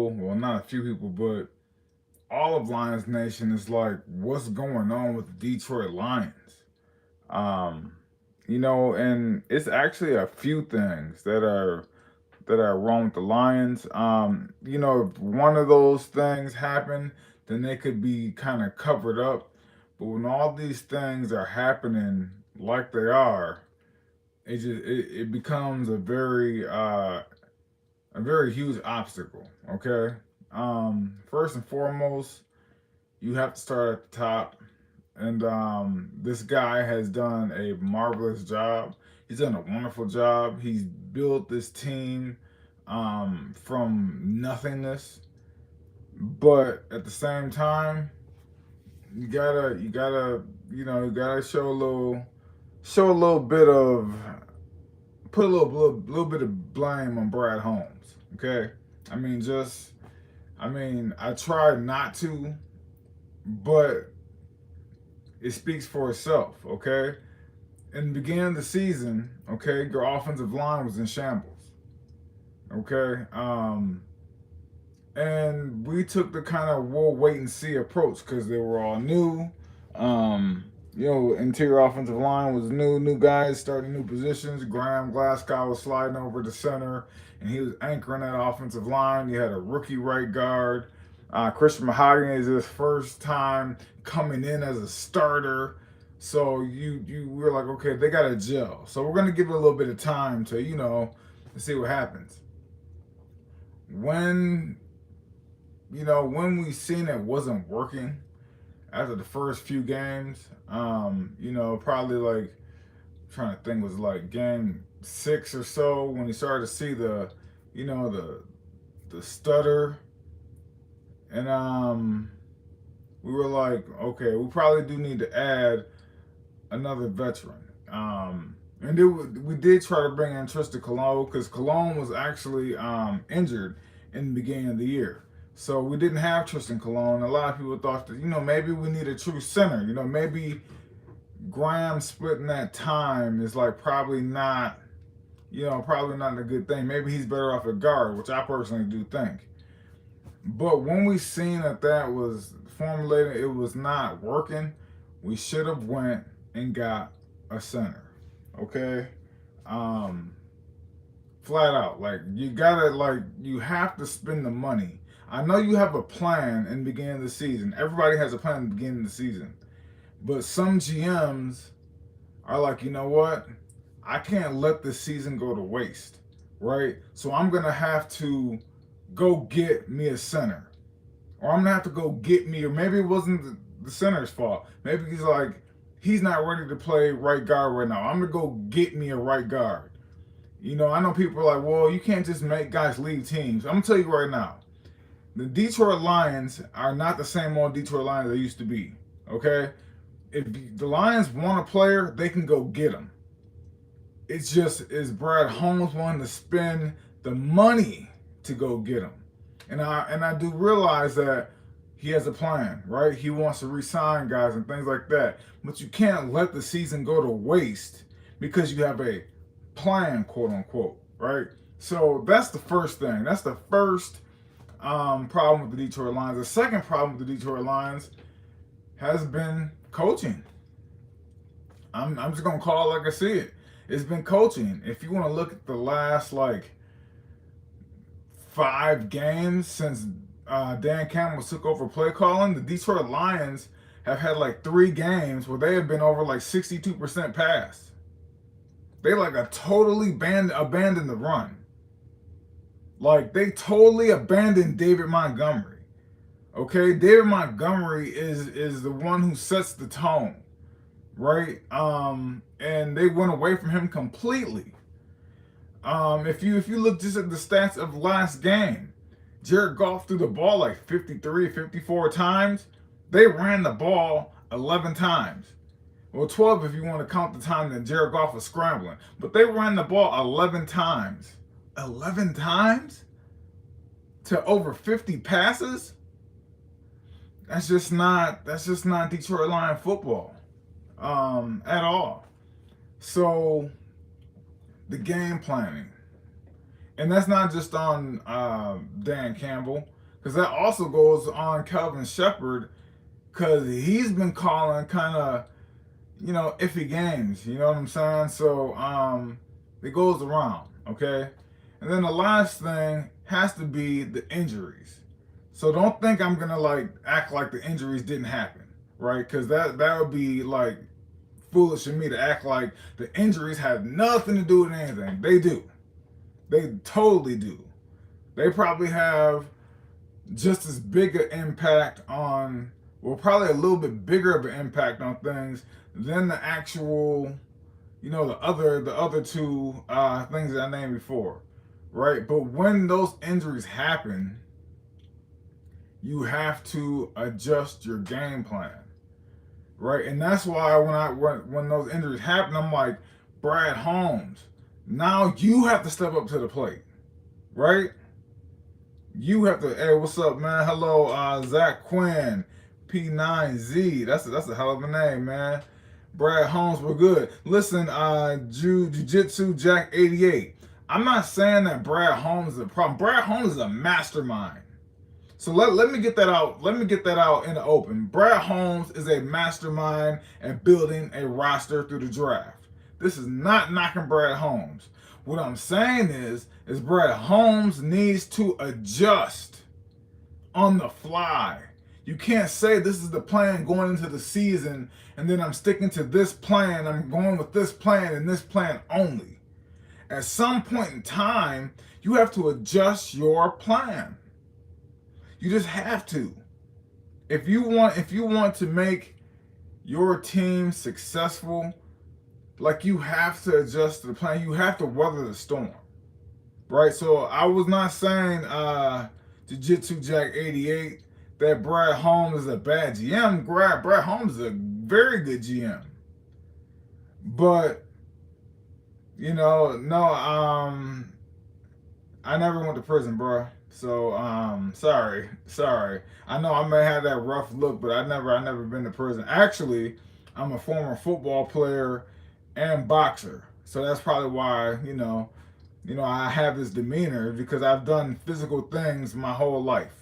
well, not a few people, but all of Lions Nation is like, what's going on with the Detroit Lions? Um, and it's actually a few things that are wrong with the Lions. If one of those things happen, then they could be kind of covered up. But when all these things are happening like they are, it becomes a very huge obstacle. Okay. First and foremost, you have to start at the top. And this guy has done a marvelous job. He's done a wonderful job. He's built this team from nothingness. But at the same time, you gotta show a little bit of put a little bit of blame on Brad Holmes. Okay, I mean just I try not to, but it speaks for itself. Okay, in the beginning of the season, okay, your offensive line was in shambles. Okay, and we took the kind of we'll wait and see approach because they were all new. Interior offensive line was new guys starting new positions. Graham Glasgow was sliding over to center, and he was anchoring that offensive line. You had a rookie right guard. Christian Mahogany is his first time coming in as a starter. So you were like, okay, they got to gel. So we're gonna give it a little bit of time to see what happens. When when we seen it wasn't working after the first few games, probably like trying to think was like game 6 or so when you started to see you know, the stutter, and we were like, okay, we probably do need to add another veteran. And we did try to bring in Tristan Colon because Colon was actually injured in the beginning of the year. So we didn't have Tristan Colon. A lot of people thought that, maybe we need a true center. Maybe Graham splitting that time is like probably not a good thing. Maybe he's better off at guard, which I personally do think. But when we seen that was formulated, it was not working. We should have went and got a center. Okay, um, flat out. Like you have to spend the money. I know you have a plan in the beginning of the season. Everybody has a plan in the beginning of the season, but some GMs are like, you know what? I can't let this season go to waste, right? So I'm gonna have to go get me a center, or I'm gonna have to go get me, or maybe it wasn't the center's fault. Maybe he's not ready to play right guard right now. I'm gonna go get me a right guard. I know people are like, well, you can't just make guys leave teams. I'm gonna tell you right now, the Detroit Lions are not the same old Detroit Lions they used to be. Okay, if the Lions want a player, they can go get him. It's just is Brad Holmes wanting to spend the money to go get him, and I do realize that he has a plan, right? He wants to re-sign guys and things like that, but you can't let the season go to waste because you have a plan, quote unquote, right? So that's the first thing. That's the first problem with the Detroit Lions. The second problem with the Detroit Lions has been coaching. I'm just gonna call it like I see it. It's been coaching. If you want to look at the last like 5 games since Dan Campbell took over play calling, the Detroit Lions have had like 3 games where they have been over like 62% pass. They like a totally abandoned the run. Like they totally abandoned David Montgomery. Okay, David Montgomery is the one who sets the tone, right? And they went away from him completely. If you look just at the stats of last game, Jared Goff threw the ball like 53, 54 times. They ran the ball 11 times. Well, 12 if you want to count the time that Jared Goff was scrambling. But they ran the ball 11 times. 11 times? To over 50 passes? That's just not Detroit Lion football. At all. So the game planning. And that's not just on Dan Campbell, because that also goes on Kelvin Shepherd, because he's been calling kind of, iffy games. You know what I'm saying? So it goes around, okay? And then the last thing has to be the injuries. So don't think I'm gonna like act like the injuries didn't happen, right? Because that would be like foolish of me to act like the injuries have nothing to do with anything. They do. They totally do. They probably have just as big an impact on, well, probably a little bit bigger of an impact on things than the actual, the other two things that I named before, right? But when those injuries happen, you have to adjust your game plan, right? And that's why when those injuries happen, I'm like, Brad Holmes, now you have to step up to the plate, right? You have to. Hey, what's up, man? Hello, Zach Quinn, P9Z. That's a hell of a name, man. Brad Holmes, we're good. Listen, Jiu-Jitsu Jack 88. I'm not saying that Brad Holmes is a problem. Brad Holmes is a mastermind. So let me get that out. Let me get that out in the open. Brad Holmes is a mastermind at building a roster through the draft. This is not knocking Brad Holmes. What I'm saying is Brad Holmes needs to adjust on the fly. You can't say this is the plan going into the season and then I'm sticking to this plan. I'm going with this plan and this plan only. At some point in time, you have to adjust your plan. You just have to. If you want to make your team successful, like, you have to adjust to the plan. You have to weather the storm, right? So I was not saying Jiu-Jitsu Jack 88 that Brad Holmes is a bad GM. Brad Holmes is a very good GM, but no, I never went to prison, bro. So sorry. I know I may have that rough look, but I never been to prison. Actually, I'm a former football player and boxer, so that's probably why I have this demeanor, because I've done physical things my whole life.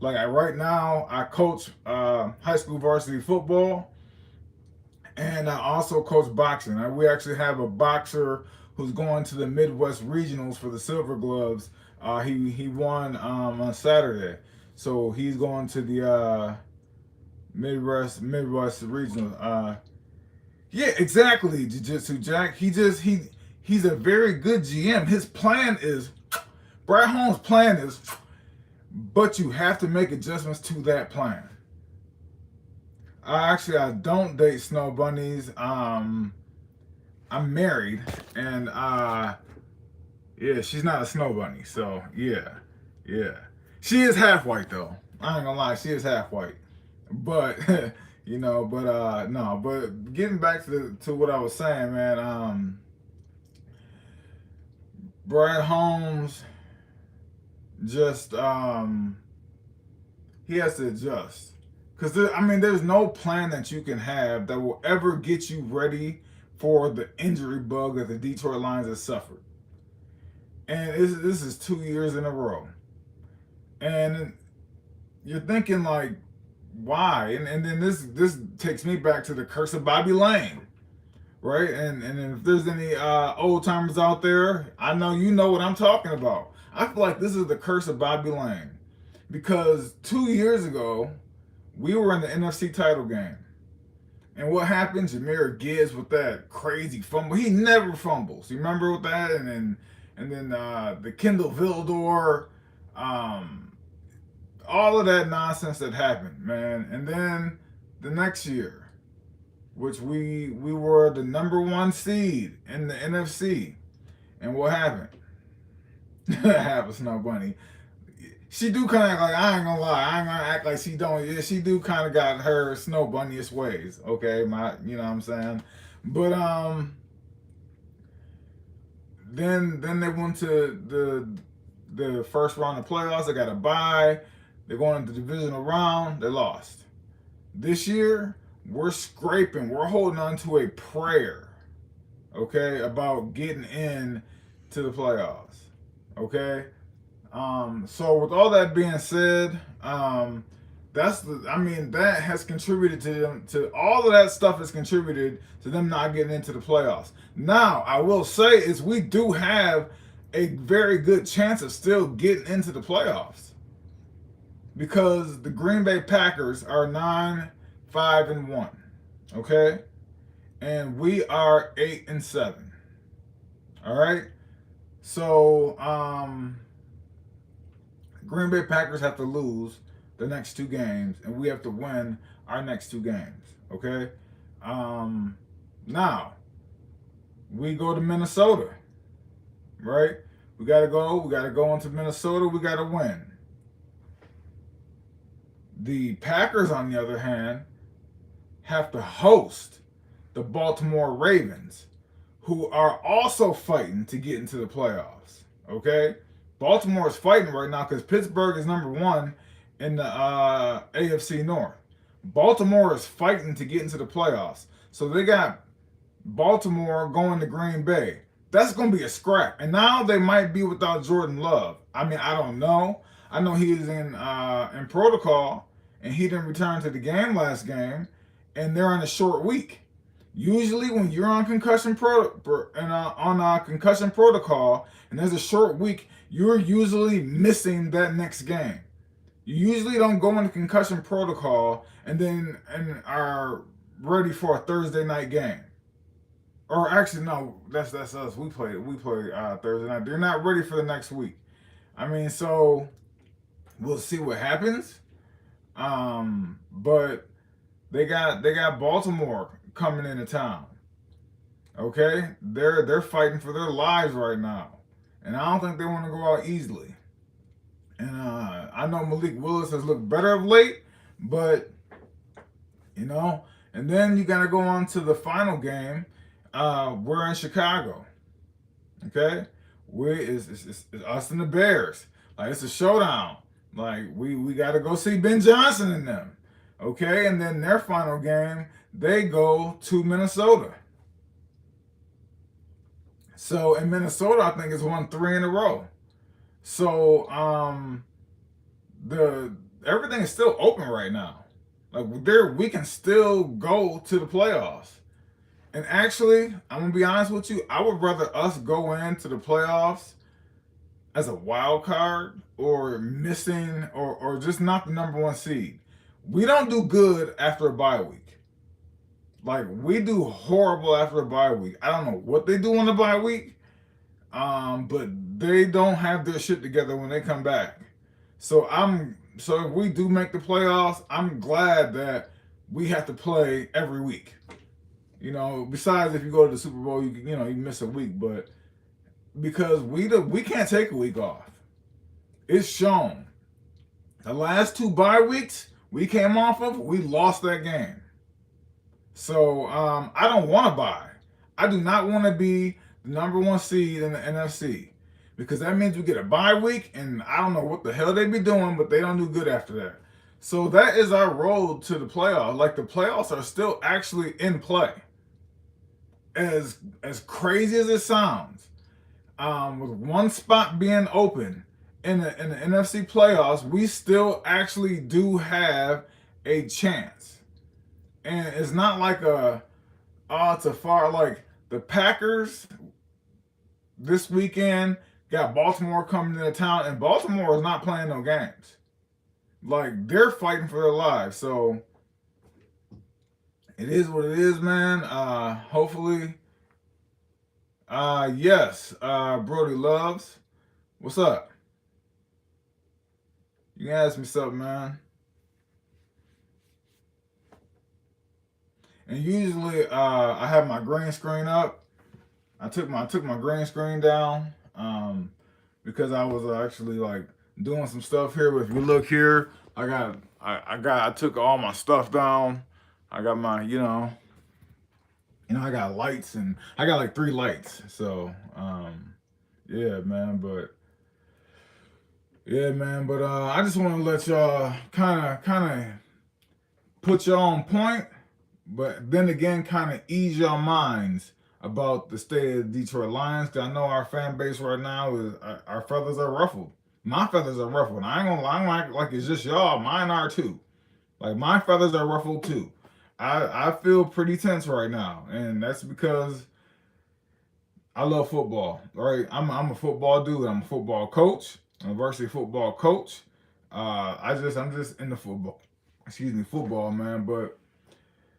Like, right now, I coach high school varsity football, and I also coach boxing. We actually have a boxer who's going to the Midwest Regionals for the Silver Gloves. He won on Saturday, so he's going to the Midwest Regional. Yeah, exactly, Jiu-Jitsu Jack. He's a very good GM. His plan is, Brad Holmes' plan is, but you have to make adjustments to that plan. I don't date snow bunnies. I'm married, and yeah, she's not a snow bunny. So yeah, she is half white though. I ain't gonna lie, she is half white. But no. But getting back to what I was saying, man. Brad Holmes just he has to adjust. Because there's no plan that you can have that will ever get you ready for the injury bug that the Detroit Lions have suffered. And this is 2 years in a row. And you're thinking, like, why? And then this takes me back to the curse of Bobby Lane, right? And if there's any old timers out there, I know you know what I'm talking about. I feel like this is the curse of Bobby Lane, because 2 years ago we were in the NFC title game. And what happened? Jahmyr Gibbs with that crazy fumble. He never fumbles. You remember with that? And then the Kendall Vildor, all of that nonsense that happened, man. And then the next year, which we were the number one seed in the NFC. And what happened? Have a snow bunny. She do kind of act like, I ain't gonna lie, I ain't gonna act like she don't. Yeah, she do kind of got her snow bunnyish ways. Okay, you know what I'm saying. But then they went to the first round of playoffs. They got a bye. They're going into the divisional round. They lost. This year, we're scraping. We're holding on to a prayer, okay, about getting in to the playoffs. Okay. So with all that being said, that has contributed to them, to all of that stuff has contributed to them not getting into the playoffs. Now, I will say is we do have a very good chance of still getting into the playoffs because the Green Bay Packers are 9-5-1, okay, and we are 8-7. All right, so Green Bay Packers have to lose the next two games, and we have to win our next two games. Okay. Um, Now we go to Minnesota, right? We gotta go. We gotta go into Minnesota. We gotta win. The Packers, on the other hand, have to host the Baltimore Ravens, who are also fighting to get into the playoffs. Okay, Baltimore is fighting right now because Pittsburgh is number one in the AFC North. Baltimore is fighting to get into the playoffs, so they got Baltimore going to Green Bay. That's going to be a scrap, and now they might be without Jordan Love. I mean, I don't know. I know he is in protocol, and he didn't return to the game last game, and they're on a short week. Usually, when you're on concussion protocol, and there's a short week, you're usually missing that next game. You usually don't go into concussion protocol and are ready for a Thursday night game. Or actually, no, that's us. We play Thursday night. They're not ready for the next week. I mean, so we'll see what happens. But they got Baltimore coming into town. Okay, they're fighting for their lives right now, and I don't think they want to go out easily. And I know Malik Willis has looked better of late, but you know. And then you got to go on to the final game. We're in Chicago. Okay, it's us and the Bears. Like it's a showdown. Like we got to go see Ben Johnson and them. Okay, and then their final game, they go to Minnesota. So in Minnesota, I think it's won three in a row. So the everything is still open right now. Like there, we can still go to the playoffs. And actually, I'm gonna be honest with you. I would rather us go into the playoffs as a wild card or missing or just not the number one seed. We don't do good after a bye week. Like we do horrible after a bye week. I don't know what they do on the bye week, but they don't have their shit together when they come back. So if we do make the playoffs, I'm glad that we have to play every week. You know, besides if you go to the Super Bowl, you miss a week, but because we can't take a week off. It's shown. The last two bye weeks we came off of, we lost that game. So I don't want to buy. I do not want to be the number one seed in the NFC because that means we get a bye week, and I don't know what the hell they be doing, but they don't do good after that. So that is our road to the playoffs. Like the playoffs are still actually in play. As crazy as it sounds, with one spot being open in the NFC playoffs, we still actually do have a chance. And it's not like it's a far like the Packers this weekend got Baltimore coming into town, and Baltimore is not playing no games. Like they're fighting for their lives. So it is what it is, man. Hopefully, yes. Brody Loves, what's up? You can ask me something, man. And usually, I have my green screen up. I took my green screen down, because I was actually like doing some stuff here. But if you look here, I took all my stuff down. I got my I got lights, and I got like three lights. So yeah, man. But I just want to let y'all kind of put y'all on point, but then again, kind of ease your minds about the state of the Detroit Lions. Cause I know our fan base right now is our feathers are ruffled. My feathers are ruffled. I ain't gonna lie, like it's just y'all. Mine are too. Like my feathers are ruffled too. I feel pretty tense right now, and that's because I love football. Right, I'm a football dude. I'm a football coach. I'm a varsity football coach. I'm just in the football. Excuse me, football, man. But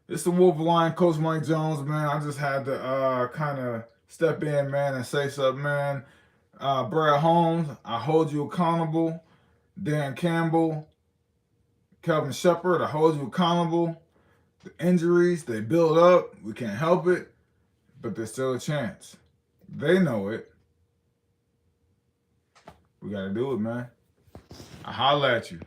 it's the Wolf Line, Coach Mike Jones, man. I just had to kind of step in, man, and say something, man. Brad Holmes, I hold you accountable. Dan Campbell, Kelvin Shepard, I hold you accountable. The injuries, they build up. We can't help it, but there's still a chance. They know it. We got to do it, man. I holla at you.